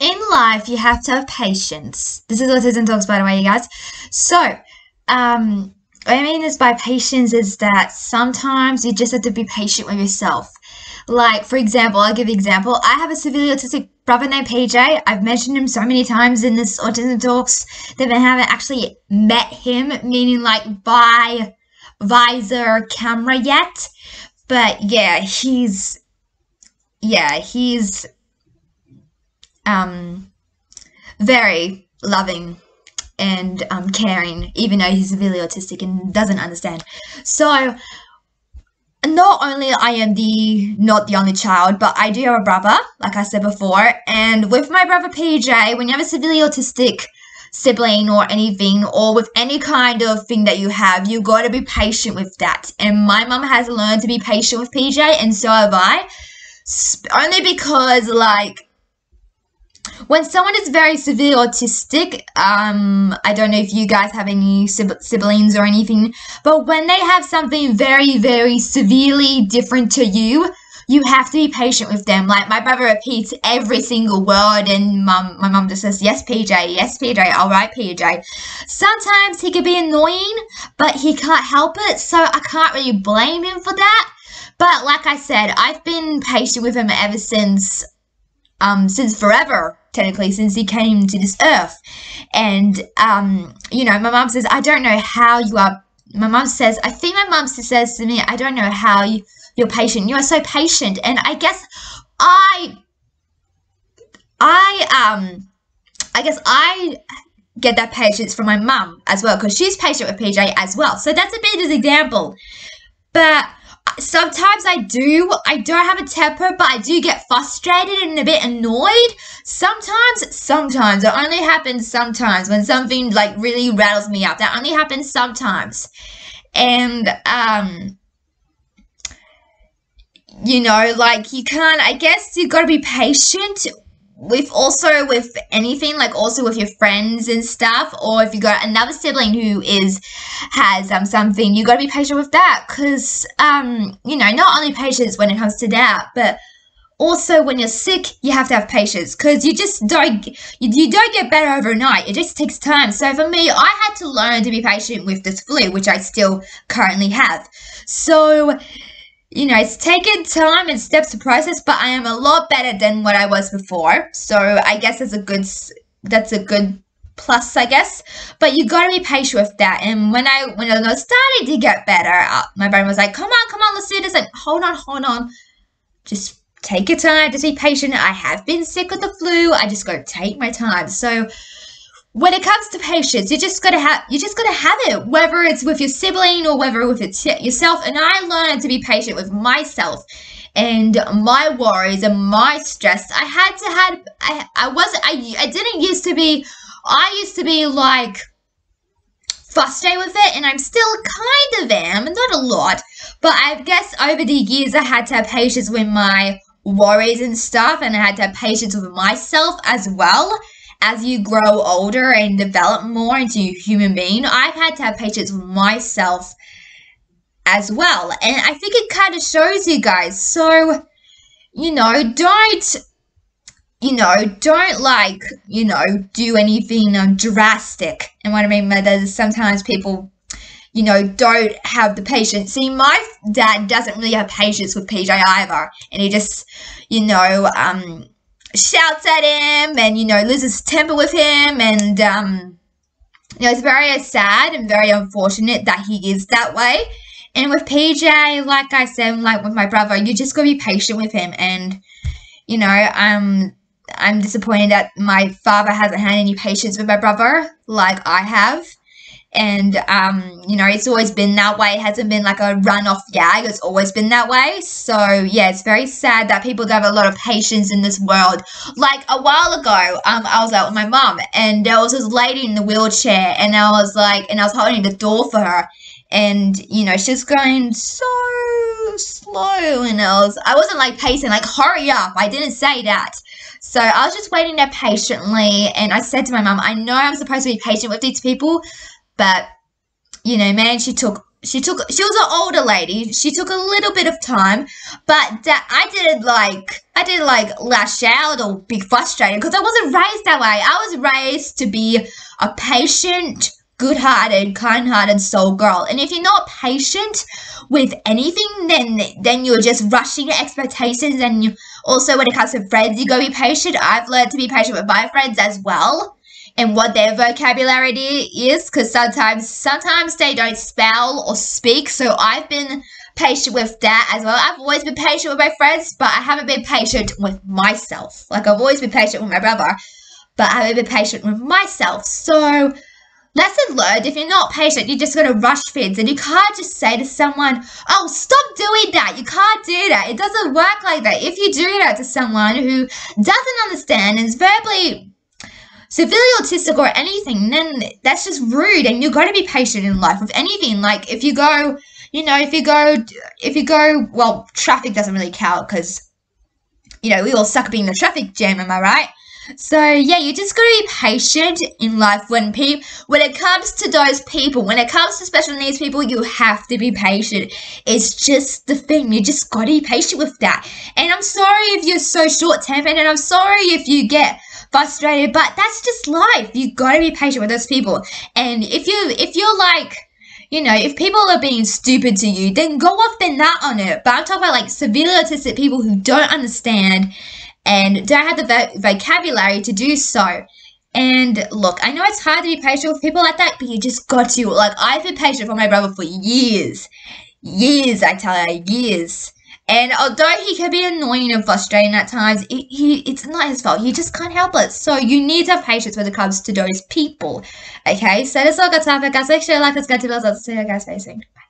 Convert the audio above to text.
In life, you have to have patience. This is Autism Talks, by the way, you guys. So, what I mean is by patience is that sometimes you just have to be patient with yourself. Like, for example, I'll give you an example. I have a severely autistic brother named PJ. I've mentioned him so many times in this Autism Talks that I haven't actually met him, meaning like by visor camera yet. But he's um very loving and caring, even though he's severely autistic and doesn't understand. So not only I am not the only child, but I do have a brother, like I said before, and with my brother PJ, when you have a severely autistic sibling or anything, or with any kind of thing that you got to be patient with that. And my mum has learned to be patient with PJ, and so have I. Only because, like, when someone is very severely autistic, I don't know if you guys have any siblings or anything, but when they have something very, very severely different to you, you have to be patient with them. Like, my brother repeats every single word, and my mum just says, yes, PJ, all right, PJ. Sometimes he can be annoying, but he can't help it, so I can't really blame him for that. But like I said, I've been patient with him ever since forever, technically, since he came to this earth. And, my mum says, I don't know how you are. My mum says, I think my mum says to me, I don't know how you're patient. You are so patient. And I guess I guess I get that patience from my mum as well, because she's patient with PJ as well. So that's a bit of an example. But sometimes I don't have a temper, but I do get frustrated and a bit annoyed. Sometimes, it only happens sometimes when something like really rattles me up. That only happens sometimes. And, like, you can't, I guess you gotta be patient with anything, like also with your friends and stuff, or if you got another sibling who has something, you got to be patient with that, because not only patience when it comes to that, but also when you're sick, you have to have patience, because you don't get better overnight. It just takes time. So for me, I had to learn to be patient with this flu, which I still currently have. So it's taken time and steps to process, but I am a lot better than what I was before. So I guess that's a good plus, I guess. But you gotta be patient with that. And when I was starting to get better, my brain was like, come on, let's do this. Like, hold on. Just take your time, just be patient. I have been sick with the flu. I just gotta take my time. So when it comes to patience, you just gotta have it, whether it's with your sibling or whether with yourself. And I learned to be patient with myself and my worries and my stress. I used to be like frustrated with it, and I'm still kind of am, not a lot, but I guess over the years I had to have patience with my worries and stuff, and I had to have patience with myself as well. As you grow older and develop more into a human being, I've had to have patience with myself as well. And I think it kind of shows you guys. So, don't like, do anything drastic. And what I mean by that is sometimes people, don't have the patience. See, my dad doesn't really have patience with PJ either. And he just, shouts at him and, loses temper with him. And, it's very sad and very unfortunate that he is that way. And with PJ, like I said, like with my brother, you just gotta be patient with him. And, I'm disappointed that my father hasn't had any patience with my brother like I have. And, it's always been that way. It hasn't been like a run-off gag. It's always been that way. So, yeah, it's very sad that people don't have a lot of patience in this world. Like, a while ago, I was out with my mum, and there was this lady in the wheelchair, and I was holding the door for her. And, she's going so slow, and I wasn't, like, pacing, like, hurry up. I didn't say that. So I was just waiting there patiently, and I said to my mum, I know I'm supposed to be patient with these people, but, man, she took she was an older lady. She took a little bit of time, but that I didn't like lash out or be frustrated because I wasn't raised that way. I was raised to be a patient, good-hearted, kind-hearted soul girl. And if you're not patient with anything, then you're just rushing your expectations. And you also, when it comes to friends, you gotta be patient. I've learned to be patient with my friends as well, and what their vocabulary is, because sometimes they don't spell or speak. So I've been patient with that as well. I've always been patient with my friends, but I haven't been patient with myself. Like, I've always been patient with my brother, but I haven't been patient with myself. So lesson learned, if you're not patient, you're just going to rush things, and you can't just say to someone, oh, stop doing that. You can't do that. It doesn't work like that. If you do that to someone who doesn't understand and is verbally severely autistic or anything, then that's just rude, and you've got to be patient in life with anything. Like, if you go, well, traffic doesn't really count because, we all suck being in the traffic jam, am I right? So, yeah, you just got to be patient in life when it comes to those people, when it comes to special needs people, you have to be patient. It's just the thing. You just got to be patient with that. And I'm sorry if you're so short-tempered, and I'm sorry if you get frustrated, but that's just life. You got to be patient with those people. And if you're like, if people are being stupid to you, then go off the nut on it. But I'm talking about like severely autistic people who don't understand and don't have the vocabulary to do so. And look, I know it's hard to be patient with people like that, but you just got to. Like, I've been patient for my brother for years. Years, I tell you, years. And although he can be annoying and frustrating at times, it's not his fault. He just can't help it. So you need to have patience when it comes to those people. Okay, so that's all I got time for, guys. Make sure you like this, guys. See you guys very soon. Bye.